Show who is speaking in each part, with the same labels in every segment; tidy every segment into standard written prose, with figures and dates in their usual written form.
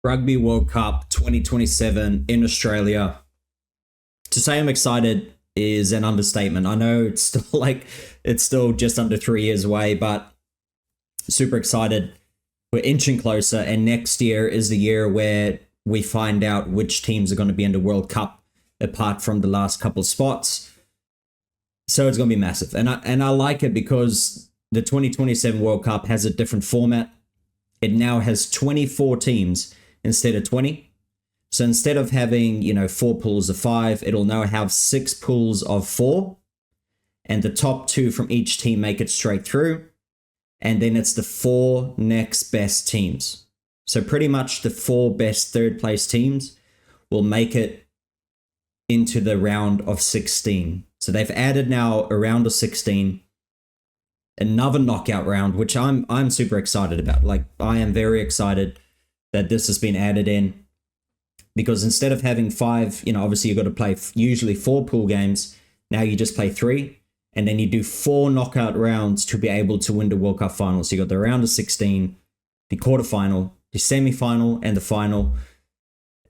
Speaker 1: Rugby World Cup 2027 in Australia. To say I'm excited is an understatement. I know it's still it's still just under 3 years away, but super excited. We're inching closer, and next year is the year where we find out which teams are going to be in the World Cup, apart from the last couple spots. So it's going to be massive, and I like it because the 2027 World Cup has a different format. It now has 24 teams instead of 20. So instead of having, four pools of five, it'll now have six pools of four. And the top two from each team make it straight through. And then it's the four next best teams. So pretty much the four best third place teams will make it into the round of 16. So they've added now a round of 16, another knockout round, which I'm super excited about. Like, I am very excited that this has been added in, because instead of having five, obviously you've got to play usually four pool games. Now you just play three, and then you do four knockout rounds to be able to win the World Cup final. So you got the round of 16, the quarterfinal, the semi-final, and the final.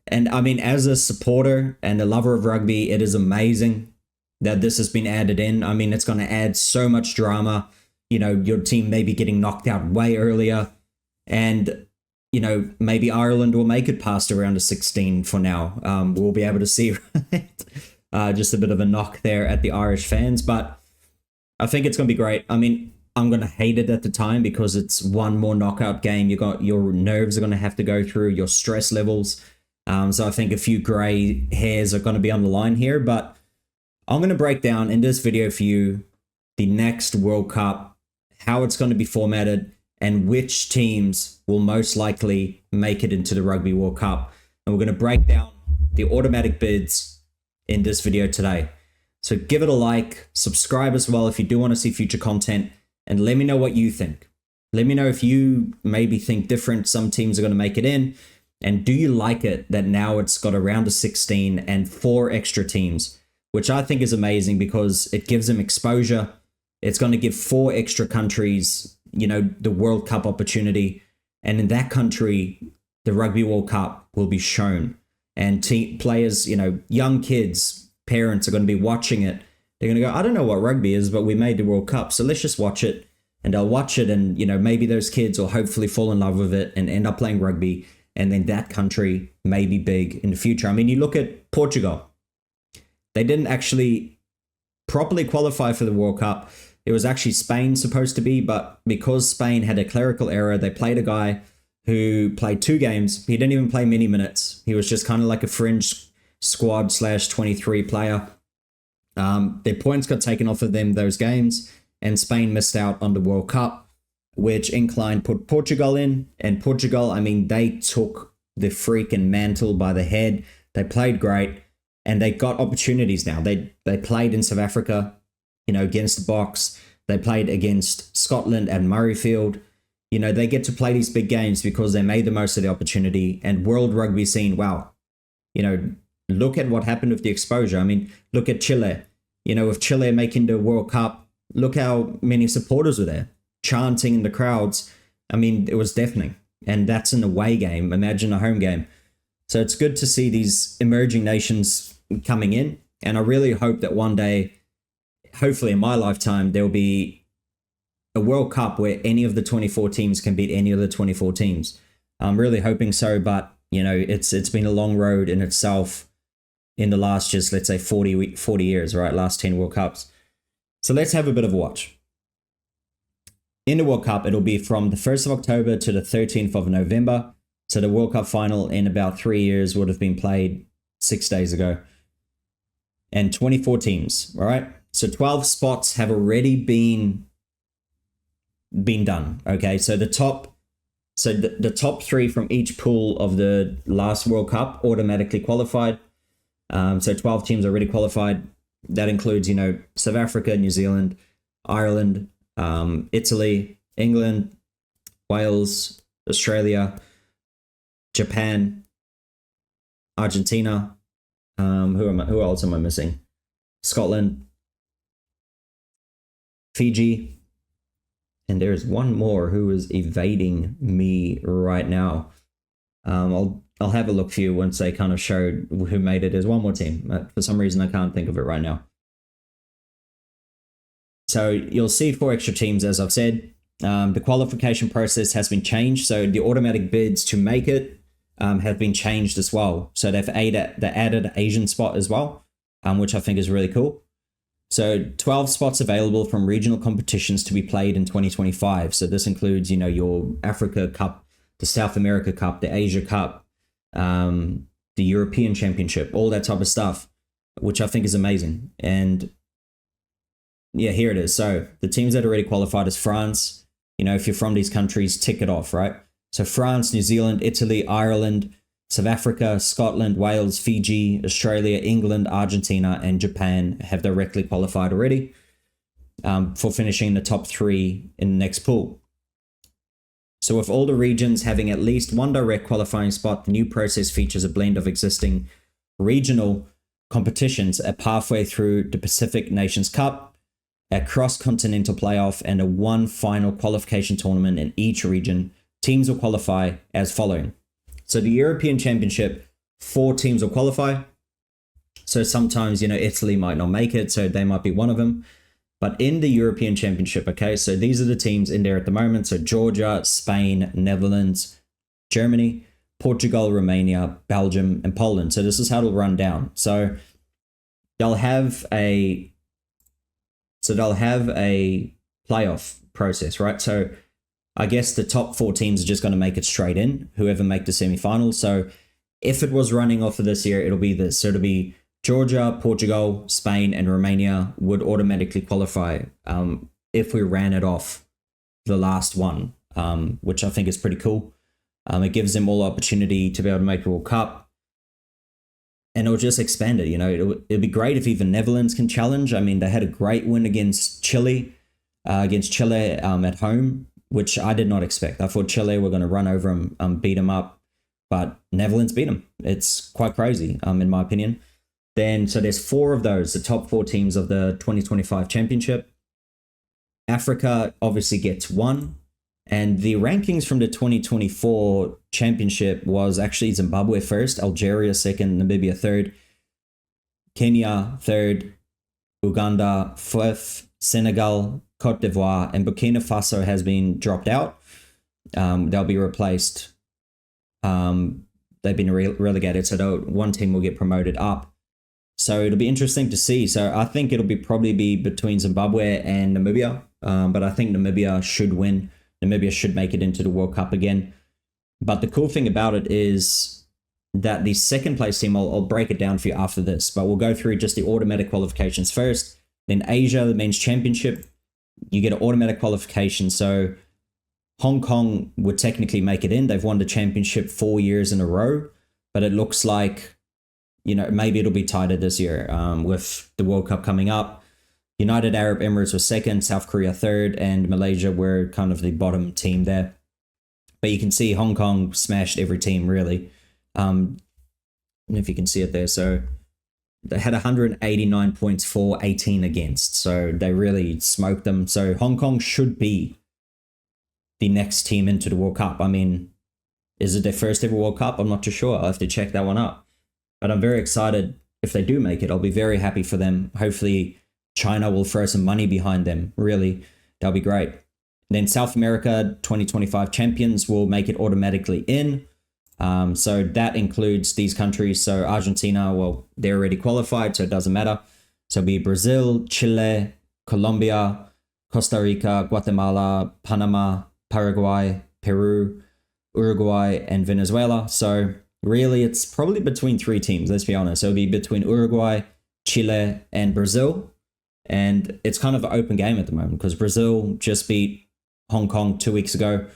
Speaker 1: And I mean, as a supporter and a lover of rugby, it is amazing that this has been added in. I mean, it's going to add so much drama. Your team may be getting knocked out way earlier, and maybe Ireland will make it past a round of 16 for now. We'll be able to see just a bit of a knock there at the Irish fans, but I think it's going to be great. I mean, I'm going to hate it at the time because it's one more knockout game. Your nerves are going to have to go through, your stress levels. So I think a few grey hairs are going to be on the line here, but I'm going to break down in this video for you the next World Cup, how it's going to be formatted, and which teams will most likely make it into the Rugby World Cup. And we're going to break down the automatic bids in this video today. So give it a like, subscribe as well if you do want to see future content, and let me know what you think. Let me know if you maybe think different. Some teams are going to make it in. And do you like it that now it's got a round of 16 and four extra teams, which I think is amazing because it gives them exposure. It's going to give four extra countries, the World Cup opportunity. And in that country, the Rugby World Cup will be shown. And players, young kids, parents are going to be watching it. They're going to go, I don't know what rugby is, but we made the World Cup, so let's just watch it. And they'll watch it, and, maybe those kids will hopefully fall in love with it and end up playing rugby. And then that country may be big in the future. I mean, you look at Portugal. They didn't actually properly qualify for the World Cup. It was actually Spain supposed to be, but because Spain had a clerical error, they played a guy who played two games. He didn't even play many minutes. He was just kind of like a fringe squad / 23 player. Their points got taken off of them those games, and Spain missed out on the World Cup, which Incline put Portugal in. And Portugal, I mean, they took the freaking mantle by the head. They played great, and they got opportunities now. They played in South Africa, against the Box. They played against Scotland at Murrayfield. They get to play these big games because they made the most of the opportunity. And world rugby scene, wow. Look at what happened with the exposure. I mean, look at Chile. With Chile making the World Cup, look how many supporters were there, chanting in the crowds. I mean, it was deafening. And that's an away game. Imagine a home game. So it's good to see these emerging nations coming in. And I really hope that one day, hopefully in my lifetime, there'll be a World Cup where any of the 24 teams can beat any of the 24 teams. I'm really hoping so, but it's been a long road in itself in the last, just let's say 40 years, right? Last 10 World Cups. So let's have a bit of a watch. In the World Cup, it'll be from the 1st of October to the 13th of November. So the World Cup final in about 3 years would have been played 6 days ago. And 24 teams, all right? So 12 spots have already been done, okay? So the top three from each pool of the last World Cup automatically qualified. So 12 teams already qualified. That includes, South Africa, New Zealand, Ireland, Italy, England, Wales, Australia, Japan, Argentina. Who else am I missing? Scotland, Fiji, and there's one more who is evading me right now. I'll have a look for you once they kind of showed who made it. There's one more team. For some reason, I can't think of it right now. So you'll see 4 extra teams, as I've said. The qualification process has been changed. So the automatic bids to make it have been changed as well. So they've added an Asian spot as well, which I think is really cool. So 12 spots available from regional competitions to be played in 2025. So this includes, your Africa Cup, the South America Cup, the Asia Cup, the European Championship, all that type of stuff, which I think is amazing. And yeah, here it is. So the teams that are already qualified is France. If you're from these countries, tick it off, right? So France, New Zealand, Italy, Ireland, South Africa, Scotland, Wales, Fiji, Australia, England, Argentina, and Japan have directly qualified already for finishing in the top 3 in the next pool. So with all the regions having at least one direct qualifying spot, the new process features a blend of existing regional competitions, a pathway through the Pacific Nations Cup, a cross-continental playoff, and a one final qualification tournament in each region. Teams will qualify as following. So the European Championship, 4 teams will qualify. So sometimes, Italy might not make it, so they might be one of them. But in the European Championship, okay, so these are the teams in there at the moment. So Georgia, Spain, Netherlands, Germany, Portugal, Romania, Belgium, and Poland. So this is how it'll run down. So they'll have a playoff process, right? So I guess the top 4 teams are just going to make it straight in, whoever make the semifinals. So if it was running off of this year, it'll be this. So it'll be Georgia, Portugal, Spain, and Romania would automatically qualify if we ran it off the last one, which I think is pretty cool. It gives them all opportunity to be able to make the World Cup. And it'll just expand it, it'll be great if even Netherlands can challenge. I mean, they had a great win against Chile at home, which I did not expect. I thought Chile were going to run over them, beat them up, but Netherlands beat them. It's quite crazy, in my opinion. Then, so there's 4 of those, the top 4 teams of the 2025 championship. Africa obviously gets 1. And the rankings from the 2024 championship was actually Zimbabwe first, Algeria second, Namibia third, Kenya third, Uganda fourth, Senegal, Cote d'Ivoire, and Burkina Faso has been dropped out. They'll be replaced. They've been relegated, so one team will get promoted up. So it'll be interesting to see. So I think it'll probably be between Zimbabwe and Namibia, but I think Namibia should win. Namibia should make it into the World Cup again. But the cool thing about it is that the second place team, I'll break it down for you after this, but we'll go through just the automatic qualifications first. Then Asia, the men's championship, you get an automatic qualification. So Hong Kong would technically make it in. They've won the championship 4 years in a row, but it looks like, maybe it'll be tighter this year with the World Cup coming up. United Arab Emirates was second, South Korea third, and Malaysia were kind of the bottom team there. But you can see Hong Kong smashed every team, really. And if you can see it there, so they had 189 points for 18 against. So they really smoked them. So Hong Kong should be the next team into the World Cup. I mean, is it their first ever World Cup? I'm not too sure. I'll have to check that one up. But I'm very excited if they do make it. I'll be very happy for them. Hopefully China will throw some money behind them. Really, that'll be great. Then South America 2025 champions will make it automatically in. So that includes these countries. So Argentina, well, they're already qualified, so it doesn't matter. So it'll be Brazil, Chile, Colombia, Costa Rica, Guatemala, Panama, Paraguay, Peru, Uruguay, and Venezuela. So really, it's probably between 3 teams, let's be honest. So it'll be between Uruguay, Chile, and Brazil. And it's kind of an open game at the moment because Brazil just beat Hong Kong 2 weeks ago.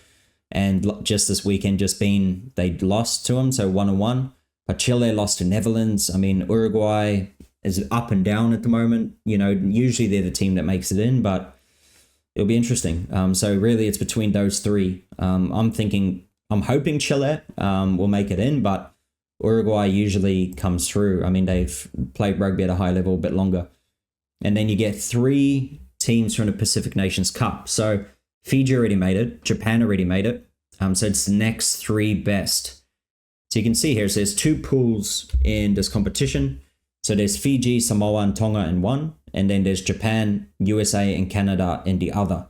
Speaker 1: And just this weekend, they lost to them, so 1-1. But Chile lost to Netherlands. I mean, Uruguay is up and down at the moment. Usually they're the team that makes it in, but it'll be interesting. So really, it's between those 3. I'm hoping Chile will make it in, but Uruguay usually comes through. I mean, they've played rugby at a high level a bit longer. And then you get 3 teams from the Pacific Nations Cup. So Fiji already made it. Japan already made it. So it's the next 3 best. So you can see here, so there's 2 pools in this competition. So there's Fiji, Samoa, and Tonga in one, and then there's Japan, USA, and Canada in the other,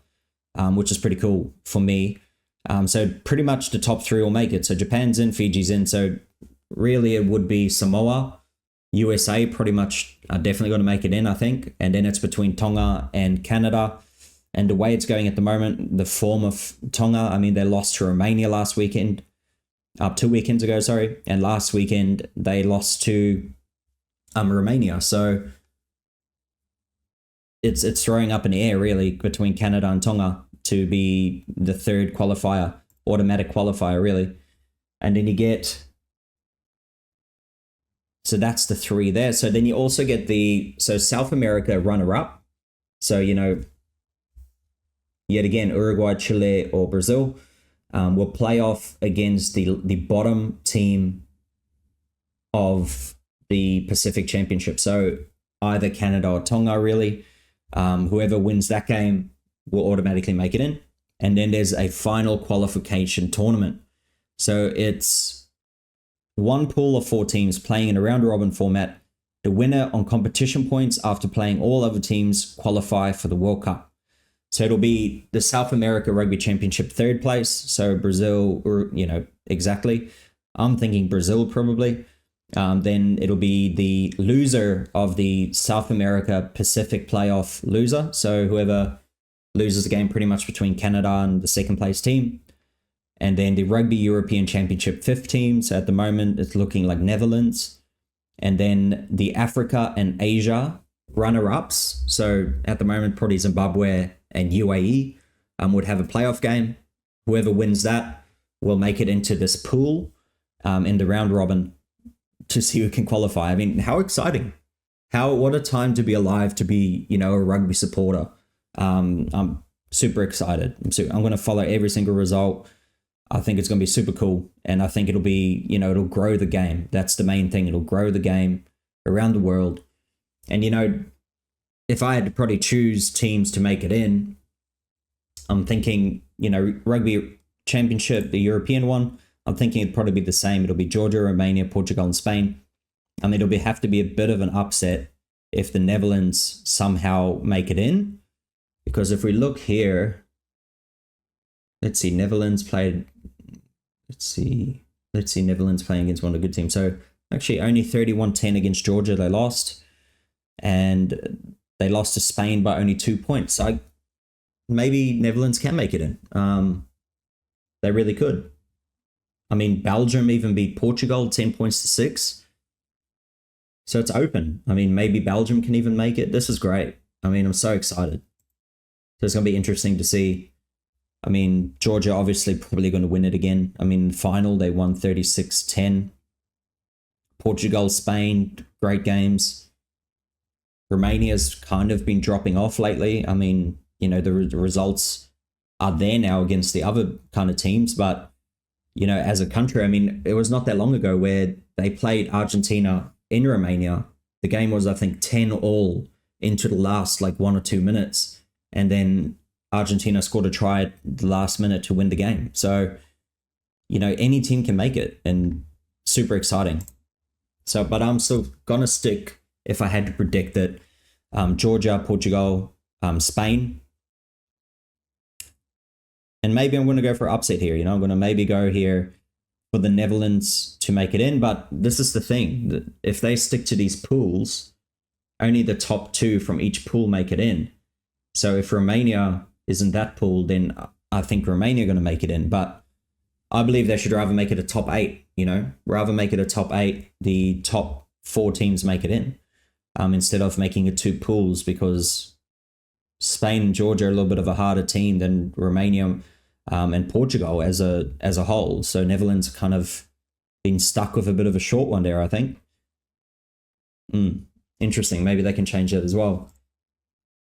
Speaker 1: which is pretty cool for me. So pretty much the top 3 will make it. So Japan's in, Fiji's in. So really it would be Samoa, USA pretty much are definitely going to make it in, I think. And then it's between Tonga and Canada. And the way it's going at the moment, the form of Tonga, I mean, they lost to Romania last weekend, 2 weekends ago, sorry. And last weekend they lost to Romania. So it's throwing up in the air really between Canada and Tonga to be the 3rd qualifier, automatic qualifier really. And then you get, so that's the 3 there. So then you also get so South America runner-up. So, yet again, Uruguay, Chile, or Brazil will play off against the bottom team of the Pacific Championship. So either Canada or Tonga, really. Whoever wins that game will automatically make it in. And then there's a final qualification tournament. So it's 1 pool of 4 teams playing in a round-robin format. The winner on competition points after playing all other teams qualify for the World Cup. So it'll be the South America Rugby Championship 3rd place. So Brazil, exactly. I'm thinking Brazil probably. Then it'll be the loser of the South America Pacific playoff loser. So whoever loses the game pretty much between Canada and the 2nd place team. And then the Rugby European Championship 5th team. So at the moment, it's looking like Netherlands. And then the Africa and Asia runner-ups. So at the moment, probably Zimbabwe and UAE would have a playoff game. Whoever wins that will make it into this pool in the round robin to see who can qualify. I mean, how exciting. What a time to be alive, to be, a rugby supporter. I'm super excited. I'm going to follow every single result. I think it's going to be super cool. And I think it'll be, it'll grow the game. That's the main thing. It'll grow the game around the world. And, if I had to probably choose teams to make it in, I'm thinking, Rugby Championship, the European one, I'm thinking it'd probably be the same. It'll be Georgia, Romania, Portugal, and Spain. I mean, it'll have to be a bit of an upset if the Netherlands somehow make it in. Because if we look here, let's see, Netherlands playing against one of the good teams. So actually only 31-10 against Georgia, they lost. And they lost to Spain by only 2 points. So maybe Netherlands can make it in. They really could. I mean, Belgium even beat Portugal 10 points to 6. So it's open. I mean, maybe Belgium can even make it. This is great. I mean, I'm so excited. So it's going to be interesting to see. I mean, Georgia obviously probably going to win it again. I mean, final, they won 36-10. Portugal, Spain, great games. Romania's kind of been dropping off lately. I mean, the results are there now against the other kind of teams. But, as a country, I mean, it was not that long ago where they played Argentina in Romania. The game was, I think, 10-all into the last 1 or 2 minutes. And then Argentina scored a try at the last minute to win the game. So, any team can make it, and super exciting. So, but I'm still going to stick, if I had to predict it, Georgia, Portugal, Spain. And maybe I'm going to go for upset here. I'm going to maybe go here for the Netherlands to make it in. But this is the thing. If they stick to these pools, only the top 2 from each pool make it in. So if Romania is in that pool, then I think Romania are going to make it in. But I believe they should rather make it a top 8, rather make it a top 8, the top 4 teams make it in, instead of making it 2 pools, because Spain and Georgia are a little bit of a harder team than Romania and Portugal as a whole. So Netherlands kind of been stuck with a bit of a short one there, I think. Interesting. Maybe they can change that as well.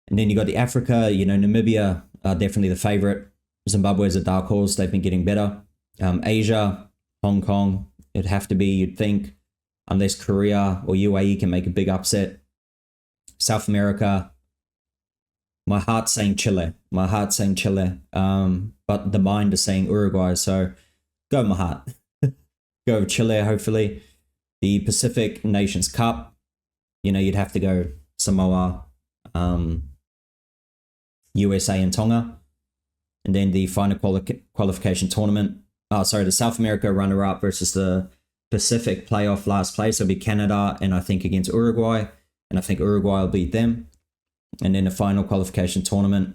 Speaker 1: And then you got the Africa, Namibia are definitely the favorite. Zimbabwe is a dark horse. They've been getting better. Asia, Hong Kong, it'd have to be, you'd think, unless Korea or UAE can make a big upset. South America, my heart's saying Chile. But the mind is saying Uruguay. So go with my heart. go over Chile, hopefully. The Pacific Nations Cup, you know, you'd have to go Samoa, USA and Tonga. And then the final qualification tournament, the South America runner-up versus the Pacific playoff last place. It'll be Canada and I think against Uruguay. And I think Uruguay will beat them. And then the final qualification tournament.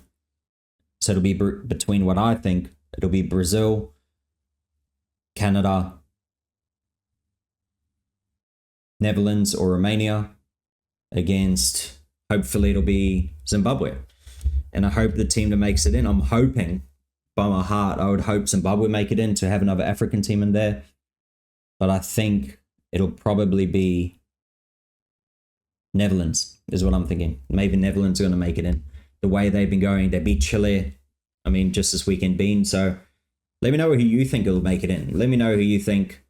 Speaker 1: So it'll be between what I think, it'll be Brazil, Canada, Netherlands or Romania against, hopefully it'll be Zimbabwe. And I hope the team that makes it in, I'm hoping by my heart, I would hope Zimbabwe make it in to have another African team in there. But I think it'll probably be Netherlands is what I'm thinking. Maybe Netherlands are going to make it in. The way they've been going, they beat Chile, I mean, just this weekend been. So let me know who you think will make it in. Let me know who you think.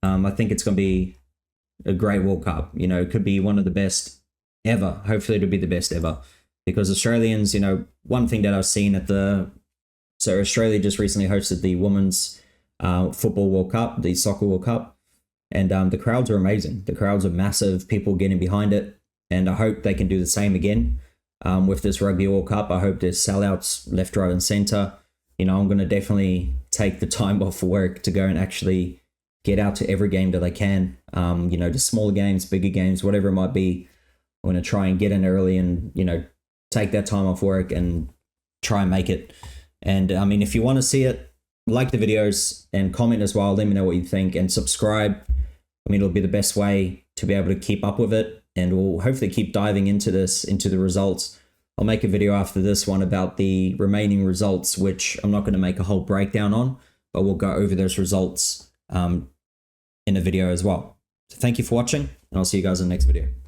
Speaker 1: I think it's going to be a great World Cup. You know, it could be one of the best ever. Hopefully it'll be the best ever. Because Australians, you know, one thing that I've seen so Australia just recently hosted the Women's Football World Cup, the Soccer World Cup. And the crowds are amazing. The crowds are massive, people getting behind it. And I hope they can do the same again with this Rugby World Cup. I hope there's sellouts left, right, and centre. You know, I'm going to definitely take the time off work to go and actually get out to every game that I can. You know, the smaller games, bigger games, whatever it might be. I'm going to try and get in early and, you know, take that time off work and try and make it. And I mean, if you want to see it, like the videos and comment as well. Let me know what you think and subscribe. I mean, it'll be the best way to be able to keep up with it. And we'll hopefully keep diving into the results. I'll make a video after this one about the remaining results, which I'm not going to make a whole breakdown on, but we'll go over those results in a video as well. So thank you for watching, and I'll see you guys in the next video.